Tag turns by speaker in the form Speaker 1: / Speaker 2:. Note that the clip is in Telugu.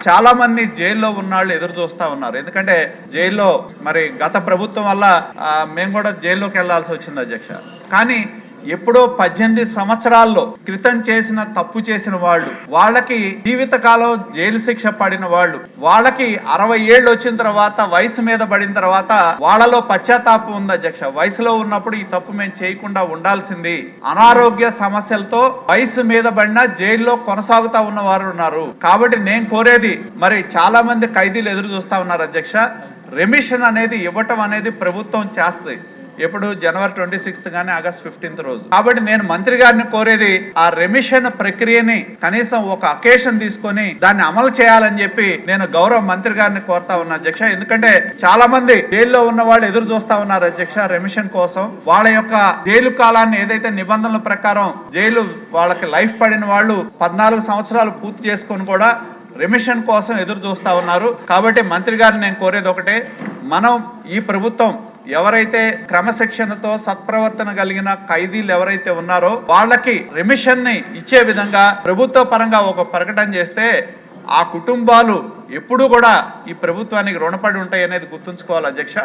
Speaker 1: చాలా మంది జైల్లో ఉన్నాళ్ళు ఎదురు చూస్తా ఉన్నారు. ఎందుకంటే జైల్లో మరి గత ప్రభుత్వం వల్ల మేము కూడా జైల్లోకి వెళ్లాల్సి వచ్చింది అధ్యక్ష. కానీ ఎప్పుడో 18 సంవత్సరాల్లో క్రితం చేసిన తప్పు చేసిన వాళ్ళకి జీవితకాలం జైలు శిక్ష పడిన వాళ్ళకి 60 ఏళ్ళు వచ్చిన తర్వాత వయసు మీద పడిన తర్వాత వాళ్ళలో పశ్చాత్తాపం ఉంది అధ్యక్ష. వయసులో ఉన్నప్పుడు ఈ తప్పు మేము చేయకుండా ఉండాల్సింది. అనారోగ్య సమస్యలతో వయసు మీద పడిన జైల్లో కొనసాగుతా ఉన్న వారు ఉన్నారు. కాబట్టి నేను కోరేది, మరి చాలా మంది ఖైదీలు ఎదురు చూస్తా ఉన్నారు అధ్యక్ష. రెమిషన్ అనేది ఇవ్వటం అనేది ప్రభుత్వం చేస్తుంది. ఎప్పుడు జనవరి 26 కానీ ఆగస్ట్ 15 రోజు. కాబట్టి నేను మంత్రి గారిని కోరేది, ఆ రెమిషన్ ప్రక్రియని కనీసం ఒక అకేషన్ తీసుకొని దాన్ని అమలు చేయాలని చెప్పి నేను గౌరవ మంత్రి గారిని కోరుతా ఉన్నా అధ్యక్ష. ఎందుకంటే చాలా మంది జైల్లో ఉన్న వాళ్ళు ఎదురు చూస్తా ఉన్నారు అధ్యక్ష రెమిషన్ కోసం. వాళ్ళ యొక్క జైలు కాలాన్ని ఏదైతే నిబంధనల ప్రకారం జైలు వాళ్ళకి లైఫ్ పడిన వాళ్ళు 14 సంవత్సరాలు పూర్తి చేసుకొని కూడా రెమిషన్ కోసం ఎదురు చూస్తా ఉన్నారు. కాబట్టి మంత్రి గారిని నేను కోరేది ఒకటే, మనం ఈ ప్రభుత్వం ఎవరైతే క్రమశిక్షణతో సత్ప్రవర్తన కలిగిన ఖైదీలు ఎవరైతే ఉన్నారో వాళ్ళకి రెమిషన్ ని ఇచ్చే విధంగా ప్రభుత్వ పరంగా ఒక ప్రకటన చేస్తే ఆ కుటుంబాలు ఎప్పుడూ కూడా ఈ ప్రభుత్వానికి రుణపడి ఉంటాయి అనేది గుర్తుంచుకోవాలి అధ్యక్ష.